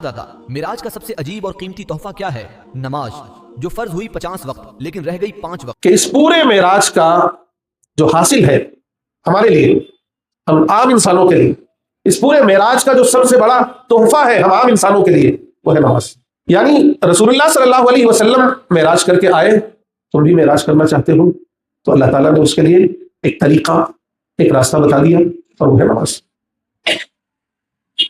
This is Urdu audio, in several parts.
تھا معراج کا سب سے عجیب اور قیمتی تحفہ کیا ہے؟ نماز، جو فرض ہوئی 50 وقت لیکن رہ گئی 5 وقت۔ کہ اس پورے معراج کا جو حاصل ہے ہمارے لیے، ہم عام انسانوں کے لیے، اس پورے معراج کا جو سب سے بڑا تحفہ ہے ہم عام انسانوں کے لیے، وہ ہے نماز۔ یعنی رسول اللہ صلی اللہ علیہ وسلم معراج کر کے آئے، تم بھی معراج کرنا چاہتے ہو تو اللہ تعالیٰ نے اس کے لیے ایک طریقہ، ایک راستہ بتا دیا، اور وہ ہے نماز۔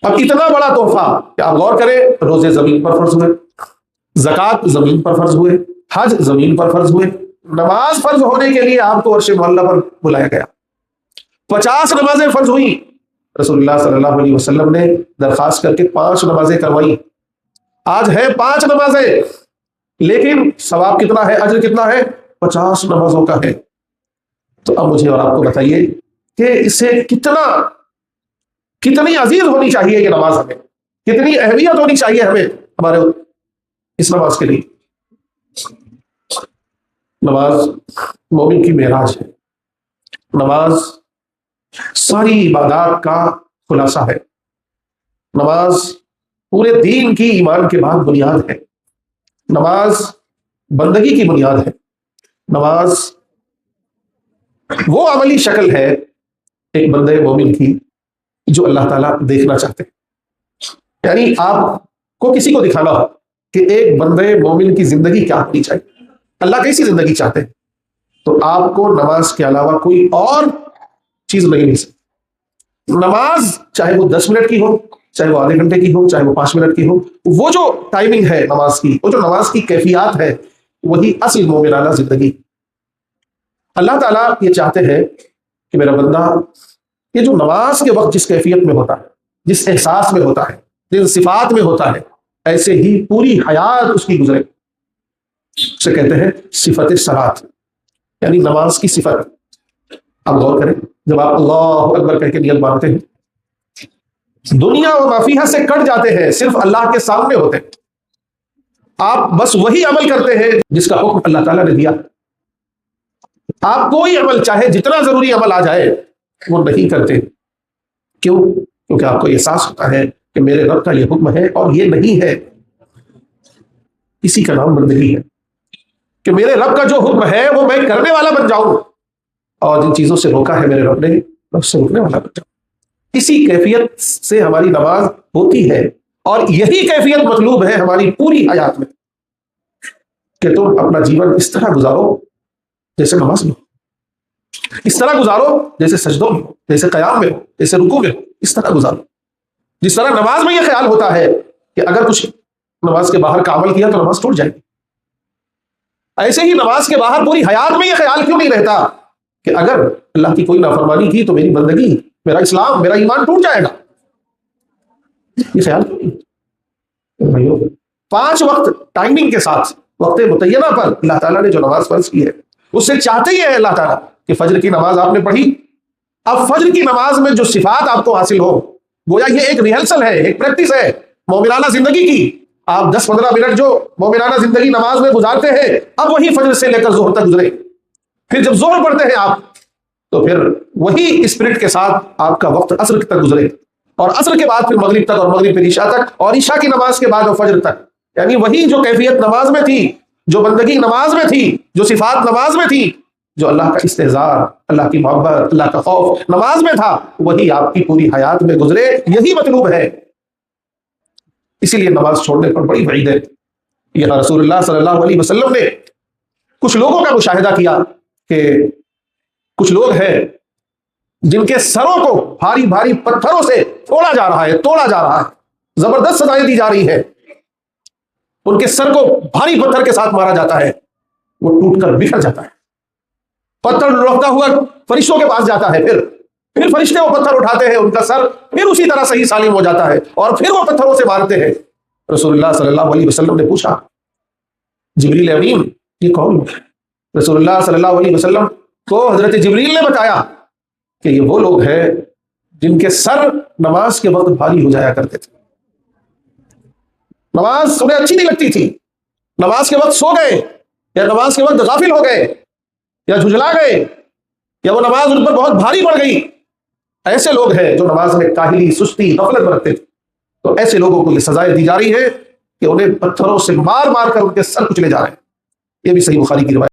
اب اتنا بڑا تحفہ کہ آپ غور کریں، روزے زمین پر فرض ہوئے، زکوٰۃ زمین پر فرض ہوئے، حج زمین پر فرض ہوئے، نماز فرض ہونے کے لیے آپ کو عرش معلیٰ پر بلایا گیا۔ 50 نمازیں فرض ہوئی، رسول اللہ صلی اللہ علیہ وسلم نے درخواست کر کے 5 نمازیں کروائی۔ آج ہے 5 نمازیں، لیکن ثواب کتنا ہے، اجر کتنا ہے؟ 50 نمازوں کا ہے۔ تو اب مجھے اور آپ کو بتائیے کہ اسے کتنی عزیز ہونی چاہیے یہ نماز، ہمیں کتنی اہمیت ہونی چاہیے ہمیں ہمارے اس نماز کے لیے۔ نماز مومن کی معراج ہے، نماز ساری عبادات کا خلاصہ ہے، نماز پورے دین کی ایمان کے بعد بنیاد ہے، نماز بندگی کی بنیاد ہے، نماز وہ عملی شکل ہے ایک بندے مومن کی جو اللہ تعالیٰ دیکھنا چاہتے ہیں۔ یعنی آپ کو کسی کو دکھانا ہو کہ ایک بندے مومن کی زندگی کیا ہونی چاہیے، اللہ کیسی زندگی چاہتے ہیں، تو آپ کو نماز کے علاوہ کوئی اور چیز نہیں مل سکتی۔ نماز چاہے وہ 10 منٹ کی ہو، چاہے وہ آدھے گھنٹے کی ہو، چاہے وہ 5 منٹ کی ہو، وہ جو ٹائمنگ ہے نماز کی، وہ جو نماز کی کیفیات ہے، وہی اصل مومنانہ زندگی۔ اللہ تعالیٰ یہ چاہتے ہیں کہ میرا بندہ یہ جو نماز کے وقت جس کیفیت میں ہوتا ہے، جس احساس میں ہوتا ہے، جس صفات میں ہوتا ہے، ایسے ہی پوری حیات اس کی گزرے۔ اسے کہتے ہیں صفت صلاۃ، یعنی نماز کی صفت۔ آپ غور کریں، جب آپ اللہ اکبر کہہ کے نیت باندھتے ہیں، دنیا و ما فیہا سے کٹ جاتے ہیں، صرف اللہ کے سامنے ہوتے ہیں، آپ بس وہی عمل کرتے ہیں جس کا حکم اللہ تعالیٰ نے دیا۔ آپ کوئی عمل چاہے جتنا ضروری عمل آ جائے وہ نہیں کرتے۔ کیوں؟ کیونکہ آپ کو احساس ہوتا ہے کہ میرے رب کا یہ حکم ہے اور یہ نہیں ہے۔ اسی کا نام بندگی ہے کہ میرے رب کا جو حکم ہے وہ میں کرنے والا بن جاؤں، اور جن چیزوں سے روکا ہے میرے رب نے، رب سے روکنے والا بن جاؤں۔ اسی کیفیت سے ہماری نماز ہوتی ہے، اور یہی کیفیت مطلوب ہے ہماری پوری حیات میں، کہ تم اپنا جیون اس طرح گزارو جیسے نماز میں ہو، اس طرح گزارو جیسے سجدوں میں ہو، جیسے قیام میں ہو، جیسے رکوع میں ہو، اس طرح گزارو۔ جس طرح نماز میں یہ خیال ہوتا ہے کہ اگر کچھ نماز کے باہر کا عمل کیا تو نماز ٹوٹ جائے گی، ایسے ہی نماز کے باہر پوری حیات میں یہ خیال کیوں نہیں رہتا کہ اگر اللہ کی کوئی نافرمانی کی تو میری بندگی، میرا اسلام، میرا ایمان ٹوٹ جائے گا؟ یہ خیال کیوں نہیں؟ بھائیو، 5 وقت ٹائمنگ کے ساتھ، وقت متعینہ پر اللہ تعالیٰ نے جو نماز فرض کی ہے، اس سے چاہتے ہی ہے اللہ تعالیٰ کہ فجر کی نماز آپ نے پڑھی، اب فجر کی نماز میں جو صفات آپ کو حاصل ہو، گویا یہ ایک ریہرسل ہے، ایک پریکٹس ہے مومنانہ زندگی کی۔ آپ 10-15 منٹ جو مومنانہ زندگی نماز میں گزارتے ہیں، اب وہی فجر سے لے کر ظہر تک گزرے، پھر جب ظہر پڑھتے ہیں آپ تو پھر وہی اسپرٹ کے ساتھ آپ کا وقت عصر تک گزرے، اور عصر کے بعد پھر مغرب تک، اور مغرب پھر عشاء تک، اور عشاء کی نماز کے بعد اور فجر تک۔ یعنی وہی جو کیفیت نماز میں تھی، جو بندگی نماز میں تھی، جو صفات نماز میں تھی، جو اللہ کا استحضار، اللہ کی محبت، اللہ کا خوف نماز میں تھا، وہی آپ کی پوری حیات میں گزرے، یہی مطلوب ہے۔ اسی لیے نماز چھوڑنے پر بڑی وعید ہے۔ یہاں رسول اللہ صلی اللہ علیہ وسلم نے کچھ لوگوں کا مشاہدہ کیا کہ کچھ لوگ ہیں جن کے سروں کو بھاری بھاری پتھروں سے توڑا جا رہا ہے، زبردست سزائیں دی جا رہی ہیں، ان کے سر کو بھاری پتھر کے ساتھ مارا جاتا ہے، وہ ٹوٹ کر بکھر جاتا ہے، پتھر لڑکتا ہوا فرشتوں کے پاس جاتا ہے، پھر فرشتے وہ پتھر اٹھاتے ہیں، ان کا سر پھر اسی طرح صحیح سالم ہو جاتا ہے، اور پھر وہ پتھروں سے مارتے ہیں۔ رسول اللہ صلی اللہ علیہ وسلم نے پوچھا، جبریل امین یہ کون ہے؟ رسول اللہ صلی اللہ علیہ وسلم کو حضرت جبریل نے بتایا کہ یہ وہ لوگ ہیں جن کے سر نماز کے وقت بھاری ہو جایا کرتے تھے، نماز انہیں اچھی نہیں لگتی تھی، نماز کے وقت سو گئے، یا نماز کے وقت غافل ہو گئے، یا جھجلا گئے، یا وہ نماز ان پر بہت بھاری پڑ گئی۔ ایسے لوگ ہیں جو نماز میں کاہلی، سستی، غفلت برتتے تھے، تو ایسے لوگوں کو یہ سزائیں دی جا رہی ہیں کہ انہیں پتھروں سے مار مار کر ان کے سر کچلے جا رہے ہیں. یہ بھی صحیح بخاری کی روایت.